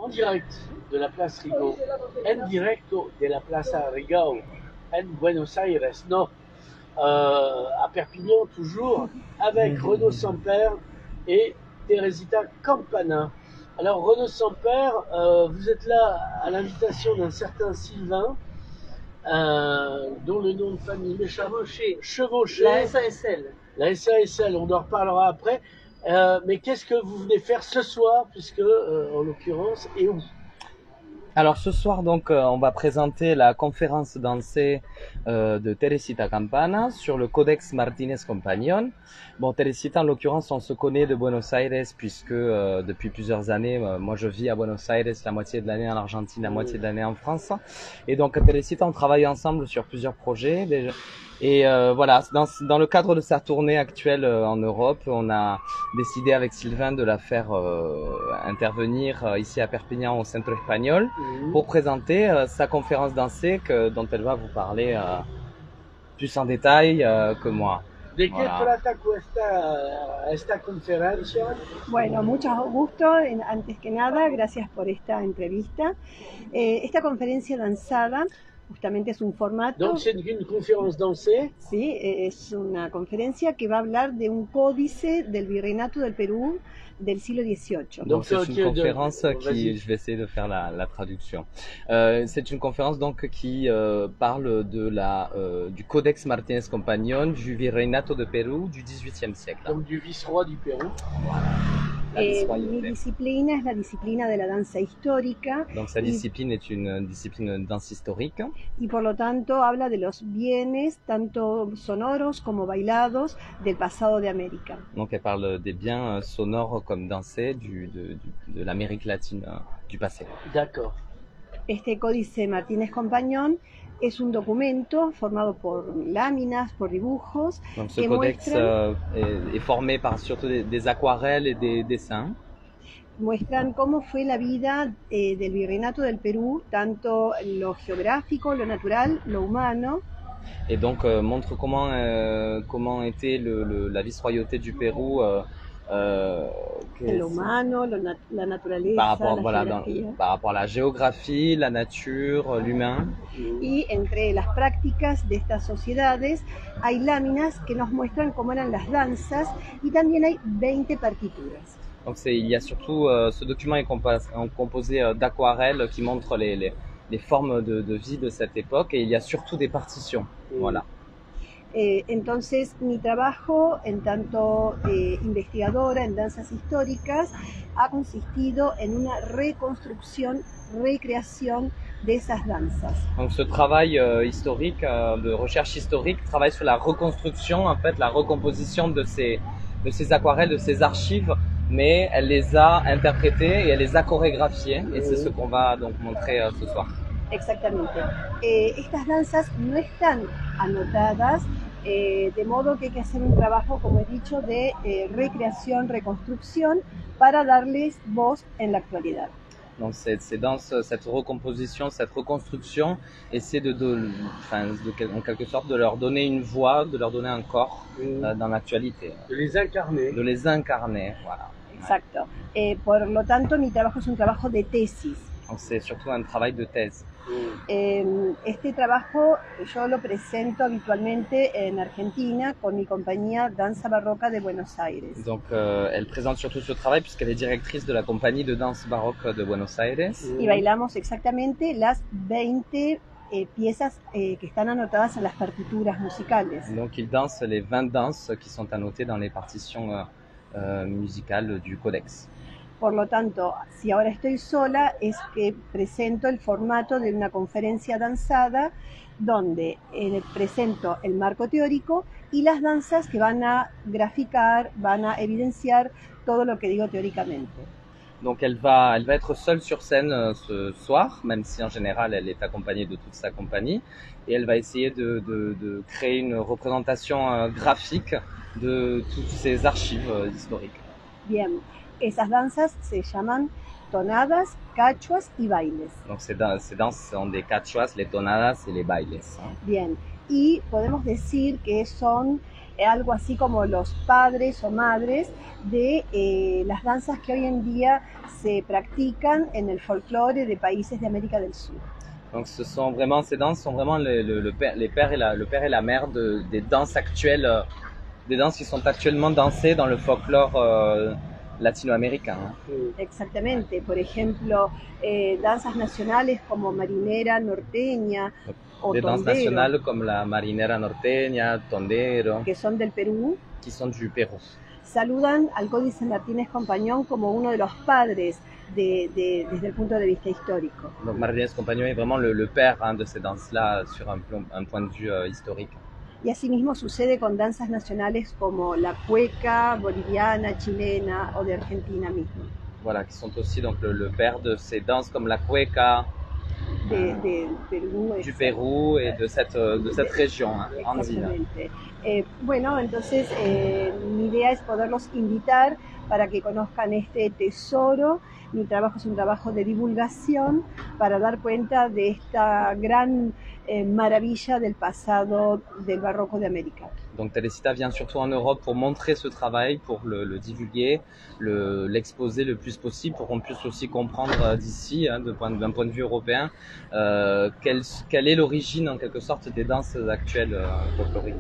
en direct de la place Rigaud, en directo de la Plaza Rigaud, en Buenos Aires, non, à Perpignan toujours, avec Renaud Samper et Teresita Campana. Alors Renaud Samper, vous êtes là à l'invitation d'un certain Sylvain, dont le nom de famille m'échappe. Chevauché. La SASL. La SASL, on en reparlera après. Mais qu'est-ce que vous venez faire ce soir, puisque, en l'occurrence, et où? Alors ce soir, donc, on va présenter la conférence dansée de Teresita Campana sur le Codex Martínez Compagnon. Bon, Teresita, en l'occurrence, on se connaît de Buenos Aires puisque depuis plusieurs années, moi je vis à Buenos Aires la moitié de l'année en Argentine, la moitié de l'année en France. Et donc Teresita, on travaille ensemble sur plusieurs projets. Et voilà, dans le cadre de sa tournée actuelle en Europe, on a décidé avec Sylvain de la faire intervenir ici à Perpignan au Centro Espagnol pour présenter sa conférence dansée dont elle va vous parler plus en détail que moi. ¿De qué trata esta conferencia? Bueno, mucho gusto. Antes que nada, gracias por esta entrevista. Esta conferencia danzada justamente es un formato. Donc c'est une conférence dansée. Sí, es una conferencia que va a hablar de un códice del Virreinato del Perú del siglo XVIII. Donc c'est une conférence qui, je vais essayer de faire la traduction. C'est une conférence donc qui parle du Codex Martínez Compagnon du Virreinato de Perú du XVIIIe siècle. Donc du vice-roi du Pérou. Mi disciplina es la disciplina de la danza histórica. Donc sa discipline est une discipline de danse historique. Y por lo tanto habla de los bienes, tanto sonoros como bailados, del pasado de América. Donc elle parle des biens sonores comme dansés de l'Amérique latine du passé. D'accord. Este Códice Martínez Compagnon es un documento formado por láminas, por dibujos. Donc ce codex est formé par surtout des aquarelles et des dessins. Muestran cómo fue la vida del Virreinato del Perú, tanto lo geográfico, lo natural, lo humano. Et donc montre comment était la vice-royauté du Pérou. Lo humano, la naturaleza, par rapport à la géographie, la nature, l'humain. Y entre las prácticas de estas sociedades hay láminas que nos muestran cómo eran las danzas y también hay 20 partituras. Donc il y a surtout, ce document est composé d'aquarelles qui montrent les formes de vie de cette époque et il y a surtout des partitions. Voilà. Entonces mi trabajo en tanto investigadora en danzas históricas ha consistido en una reconstrucción, recreación de esas danzas. Donc ce travail historique, de recherche historique, travaille sur la reconstruction, en fait la recomposition de ces aquarelles, de ces archives, mais elle les a interprétées et elle les a chorégraphiées et c'est ce qu'on va donc montrer ce soir. Exactamente. Estas danzas no están anotadas, de modo que hay que hacer un trabajo, como he dicho, de recreación, reconstrucción, para darles voz en la actualidad. Donc ces danses, cette recomposition, cette reconstruction, essaie en quelque sorte de leur donner une voix, de leur donner un corps dans l'actualité. De les incarner. De les incarner, voilà. Exacto. Por lo tanto, mi trabajo es un trabajo de tesis. Donc c'est surtout un travail de thèse. Este trabajo yo lo presento habitualmente en Argentina con mi compañía Danza Barroca de Buenos Aires. Donc elle présente surtout ce travail puisqu'elle est directrice de la compagnie de danse baroque de Buenos Aires. Y bailamos exactamente las 20 piezas que están anotadas en las partituras musicales. Donc il danse les 20 danses qui sont annotées dans les partitions musicales du codex. Por lo tanto, si ahora estoy sola, es que presento el formato de una conferencia danzada donde presento el marco teórico y las danzas que van a graficar, van a evidenciar todo lo que digo teóricamente. Donc elle va être seule sur scène ce soir, même si en général elle est accompagnée de toute sa compagnie, et elle va essayer de créer une représentation graphique de toutes ces archives historiques. Bien. Esas danzas se llaman tonadas, cachuas y bailes. Donc ces danses sont des cachuas, les tonadas et les bailes. Bien, y podemos decir que son algo así como los padres o madres de las danzas que hoy en día se practican en el folclore de países de América del Sur. Donc ces danses sont vraiment le père et la mère des danses actuelles, des danses qui sont actuellement dansées dans le folklore latino-américain. Exactamente, por ejemplo, danzas nacionales como marinera norteña o des danses tondero, nationales comme la marinera norteña, tondero, que son del Perú, qui sont du Pérou. saludan al Códice Martínez Compañón como uno de los padres desde el punto de vista histórico. Donc Martínez Compañón est vraiment le père de ces danses-là sur un point de vue historique. Y asimismo sucede con danzas nacionales como la cueca boliviana, chilena o de Argentina mismo. Voilà, qui sont aussi donc le père de ces danses comme la cueca Perú, du Pérou et de cette région andine. Bueno, entonces mi idea es poderlos invitar para que conozcan este tesoro. Mi trabajo es un trabajo de divulgación para dar cuenta de esta gran maravilla del pasado del barroco de América. Donc Teresita vient surtout en Europe pour montrer ce travail, pour le divulguer, l'exposer le plus possible, pour qu'on puisse aussi comprendre d'ici, d'un point de vue européen, quelle est l'origine en quelque sorte des danses actuelles folkloriques.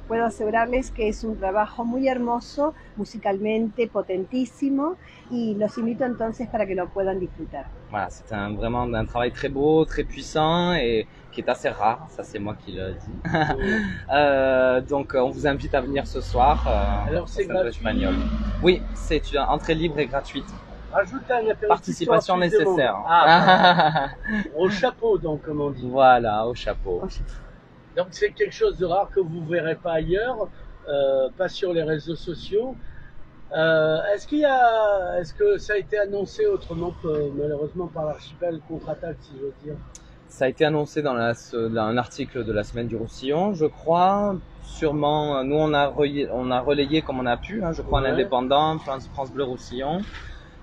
Puedo asegurarles que es un trabajo muy hermoso, musicalmente potentísimo, y los invito entonces para que lo puedan disfrutar. Voilà, c'est vraiment un travail très beau, très puissant et qui est assez rare, ça c'est moi qui le dis. Donc on vous invite à venir ce soir. Alors c'est gratuit espagnol. Oui, c'est une entrée libre et gratuite. Rajoute un apéritif. Participation nécessaire. Au chapeau donc, comme on dit. Voilà, au chapeau. Donc c'est quelque chose de rare que vous ne verrez pas ailleurs, pas sur les réseaux sociaux. Est-ce que ça a été annoncé autrement que malheureusement par l'archipel contre-attaque, si j'ose dire? Ça a été annoncé dans un article de la Semaine du Roussillon, je crois. Sûrement, nous on a relayé comme on a pu, je crois, en indépendant, France Bleu Roussillon.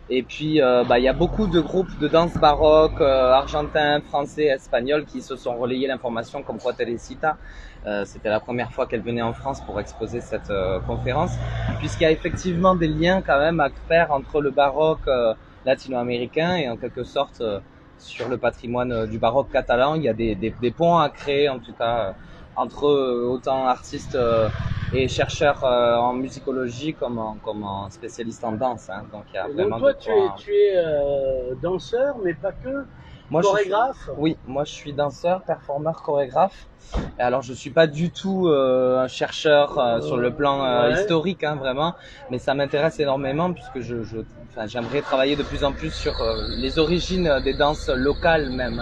Et puis, il y a beaucoup de groupes de danse baroque, argentins, français, espagnols qui se sont relayés l'information comme quoi Teresita. C'était la première fois qu'elle venait en France pour exposer cette conférence, puisqu'il y a effectivement des liens quand même à faire entre le baroque latino-américain et en quelque sorte sur le patrimoine du baroque catalan. Il y a des ponts à créer en tout cas entre autant artistes et chercheurs en musicologie comme en spécialistes en danse. Donc il y a vraiment. Donc toi tu es danseur mais pas que. Moi, chorégraphe? Oui, moi je suis danseur, performeur, chorégraphe. Et alors je suis pas du tout un chercheur sur le plan historique, vraiment, mais ça m'intéresse énormément puisque j'aimerais travailler de plus en plus sur les origines des danses locales même.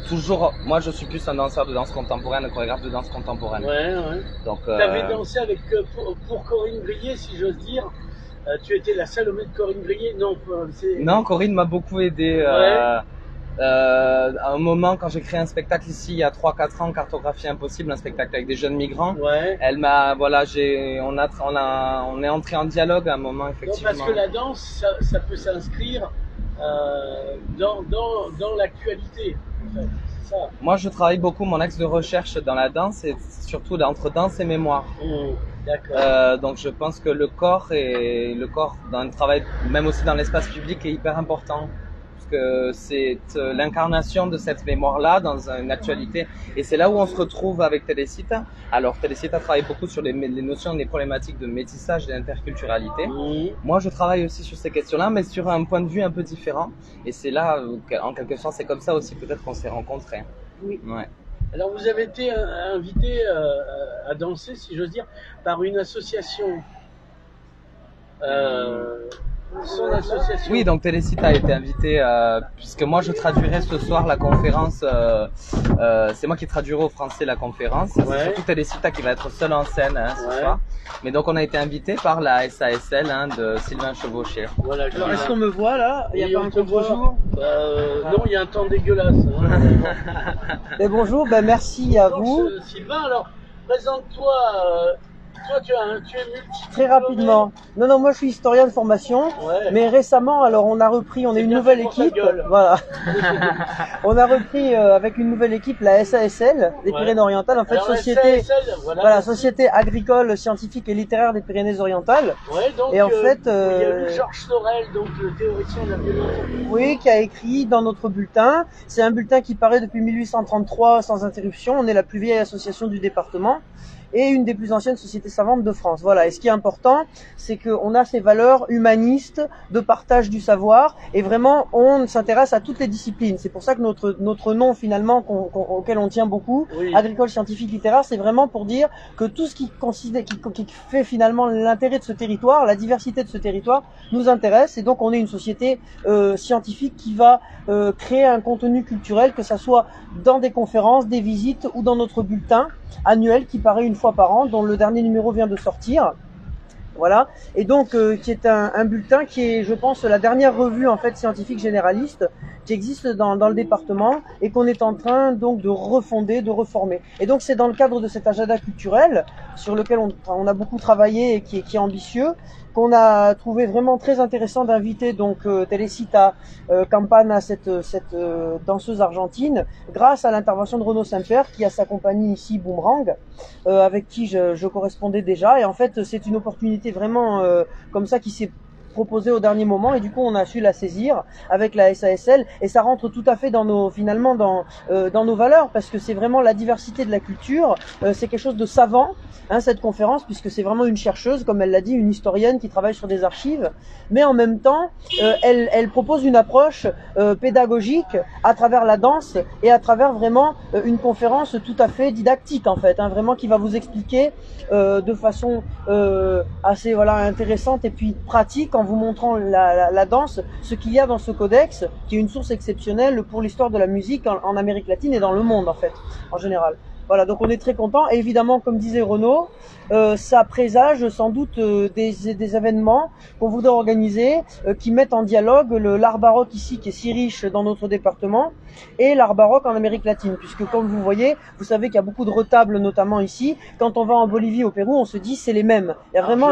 Toujours, moi je suis plus un danseur de danse contemporaine, un chorégraphe de danse contemporaine. Donc. T'avais dansé avec pour Corinne Grillet, si j'ose dire. Tu étais la Salomé de Corinne Grillet? Non, Corinne m'a beaucoup aidé. À un moment, quand j'ai créé un spectacle ici, il y a 3-4 ans, Cartographie Impossible, un spectacle avec des jeunes migrants. Elle m'a, on est entré en dialogue à un moment, effectivement. Donc, parce que la danse, ça peut s'inscrire dans l'actualité. En fait, c'est ça. Moi, je travaille beaucoup, mon axe de recherche dans la danse, et surtout entre danse et mémoire. D'accord. Donc je pense que le corps dans le travail, même aussi dans l'espace public, est hyper important. Parce que c'est l'incarnation de cette mémoire-là dans une actualité. Et c'est là où on se retrouve avec Teresita. Alors Teresita travaille beaucoup sur les notions, les problématiques de métissage et d'interculturalité. Moi je travaille aussi sur ces questions-là, mais sur un point de vue un peu différent. Et c'est là, en quelque sorte, c'est comme ça aussi peut-être qu'on s'est rencontrés. Oui. Ouais. Alors vous avez été invité à danser, si j'ose dire, par une association. Son association. Oui, donc Teresita a été invitée puisque moi je traduirai ce soir la conférence. C'est moi qui traduirai au français la conférence. C'est surtout Teresita qui va être seule en scène ce soir. Mais donc on a été invité par la SASL de Sylvain Chevauché. Voilà. Alors est-ce qu'on me voit là? Il n'y a pas un contre-jour? Non, il y a un temps dégueulasse. Mais bonjour, merci à vous. Sylvain, alors présente-toi toi, tu es multi. Très rapidement. Non, moi je suis historien de formation, Ouais. mais récemment, alors on a repris, on est C'est une bien nouvelle fait pour ta équipe, gueule. voilà. On a repris avec une nouvelle équipe la SASL des Ouais. Pyrénées-Orientales, en fait Alors, société, SASL, voilà, Société agricole, scientifique et littéraire des Pyrénées-Orientales. Ouais, donc, Et en fait, il y a eu Georges Sorel, donc le théoricien de la violence. Oui, qui a écrit dans notre bulletin. C'est un bulletin qui paraît depuis 1833 sans interruption. On est la plus vieille association du département et une des plus anciennes sociétés savantes de France. Voilà. Et ce qui est important, c'est qu'on a ces valeurs humanistes de partage du savoir et vraiment on s'intéresse à toutes les disciplines. C'est pour ça que notre nom finalement auquel on tient beaucoup, Oui. agricole, scientifique, littéraire, c'est vraiment pour dire que tout ce qui fait finalement l'intérêt de ce territoire, la diversité de ce territoire, nous intéresse. Et donc on est une société scientifique qui va créer un contenu culturel, que ça soit dans des conférences, des visites ou dans notre bulletin annuel qui paraît une fois par an, dont le dernier numéro vient de sortir. Voilà, et donc qui est un bulletin qui est, je pense, la dernière revue en fait scientifique généraliste qui existe dans le département et qu'on est en train donc de refonder, de reformer. Et donc c'est dans le cadre de cet agenda culturel sur lequel on a beaucoup travaillé et qui est ambitieux, qu'on a trouvé vraiment très intéressant d'inviter donc Teresita Campana, cette danseuse argentine, grâce à l'intervention de Renaud Saint-Père qui a sa compagnie ici Boomerang, avec qui je correspondais déjà. Et en fait c'est une opportunité vraiment comme ça qui s'est proposée au dernier moment et du coup on a su la saisir avec la SASL et ça rentre tout à fait dans nos valeurs parce que c'est vraiment la diversité de la culture, c'est quelque chose de savant. Cette conférence, puisque c'est vraiment une chercheuse, comme elle l'a dit, une historienne qui travaille sur des archives, mais en même temps, elle propose une approche pédagogique à travers la danse et à travers vraiment une conférence tout à fait didactique en fait, vraiment qui va vous expliquer de façon assez intéressante et puis pratique en vous montrant la danse, ce qu'il y a dans ce codex, qui est une source exceptionnelle pour l'histoire de la musique en Amérique latine et dans le monde en fait, en général. Voilà, donc on est très content. Et évidemment, comme disait Renaud, ça présage sans doute des événements qu'on voudrait organiser qui mettent en dialogue l'art baroque ici, qui est si riche dans notre département, et l'art baroque en Amérique latine. Puisque comme vous voyez, vous savez qu'il y a beaucoup de retables, notamment ici. Quand on va en Bolivie, au Pérou, on se dit c'est les mêmes. Il y a vraiment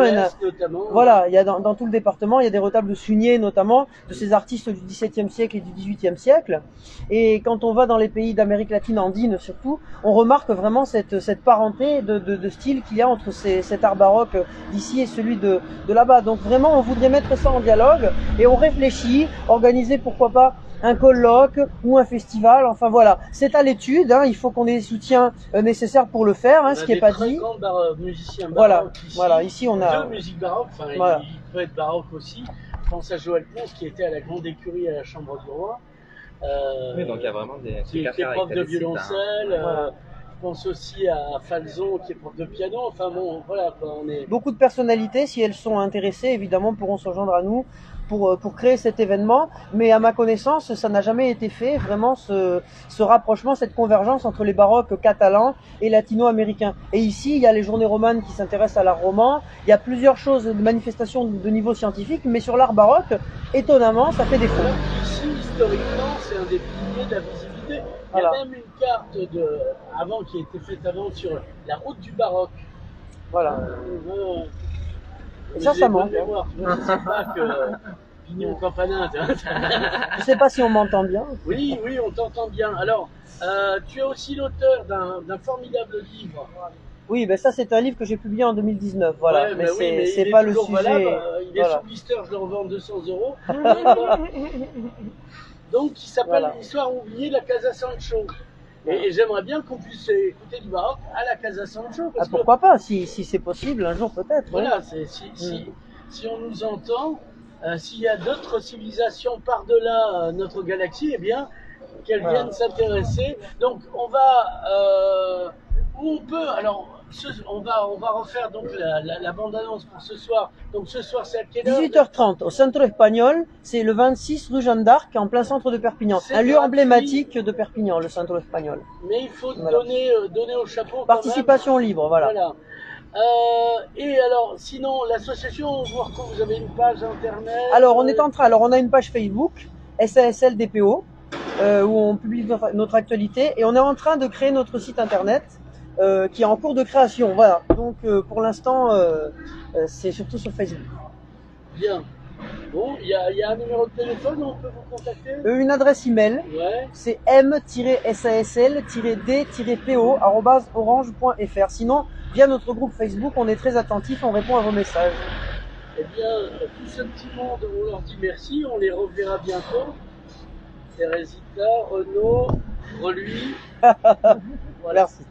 voilà, il y a dans tout le département, il y a des retables de Suñé notamment, de ces artistes du XVIIe siècle et du XVIIIe siècle. Et quand on va dans les pays d'Amérique latine andine surtout, on remarque vraiment cette parenté de style qu'il y a entre cet art baroque d'ici et celui de là-bas. Donc vraiment, on voudrait mettre ça en dialogue et on réfléchit, organiser pourquoi pas un colloque ou un festival. Enfin voilà, c'est à l'étude. Il faut qu'on ait les soutiens nécessaires pour le faire, ce qui n'est pas dit. Musiciens baroques ici. Voilà, ici on a deux musiques baroques. Enfin, voilà. Il peut être baroque aussi. Je pense à Joël Ponce qui était à la Grande Écurie à la Chambre du Roi. Oui, donc il y a vraiment des qui est prof de violoncelle. Voilà. Je pense aussi à Falzon qui est prof de piano. Enfin bon, voilà, on est... Beaucoup de personnalités, si elles sont intéressées, évidemment, pourront se joindre à nous pour créer cet événement. Mais à ma connaissance, ça n'a jamais été fait, vraiment, ce rapprochement, cette convergence entre les baroques catalans et latino-américains. Et ici, il y a les journées romanes qui s'intéressent à l'art roman. Il y a plusieurs choses, de manifestations de niveau scientifique, mais sur l'art baroque, étonnamment, ça fait défaut. Alors ici, historiquement, c'est un des piliers de la visibilité. Il y a même une carte qui a été faite avant sur la route du baroque. Voilà. Et ça manque. C'est pas que Pignon Campanin. Je sais pas si on m'entend bien. Oui, on t'entend bien. Alors, tu es aussi l'auteur d'un formidable livre. Oui, ça c'est un livre que j'ai publié en 2019. Voilà, ouais, mais c'est pas le sujet. Valable. Il est sous blister, je le revends 200 €. Donc, qui s'appelle L'histoire oubliée de la Casa Sancho. Et j'aimerais bien qu'on puisse écouter du baroque à la Casa Sancho. Pourquoi pas, si c'est possible, un jour peut-être. Voilà, si on nous entend, s'il y a d'autres civilisations par-delà notre galaxie, eh bien, qu'elles viennent s'intéresser. Donc, on va... où on peut... Alors, on va refaire donc la bande-annonce pour ce soir. Donc, ce soir, c'est à quelle heure? 18h30, au Centre Espagnol. C'est le 26 rue Jeanne d'Arc, en plein centre de Perpignan. Un lieu emblématique de Perpignan, le Centre Espagnol. Mais il faut donner au chapeau. Participation libre, voilà. Et alors, sinon, l'association, vous avez une page internet? Alors, on a une page Facebook, SASL DPO, où on publie notre actualité, et on est en train de créer notre site internet, qui est en cours de création. Voilà. Donc pour l'instant, c'est surtout sur Facebook. Bien. Bon, il y a un numéro de téléphone où on peut vous contacter? Une adresse email, Ouais. c'est m-sasl-do@orange.fr. Sinon, via notre groupe Facebook, on est très attentif, on répond à vos messages. Eh bien, tout ce petit monde, on leur dit merci, on les reverra bientôt. Thérésita, Renaud, Reluy. Voilà. Merci.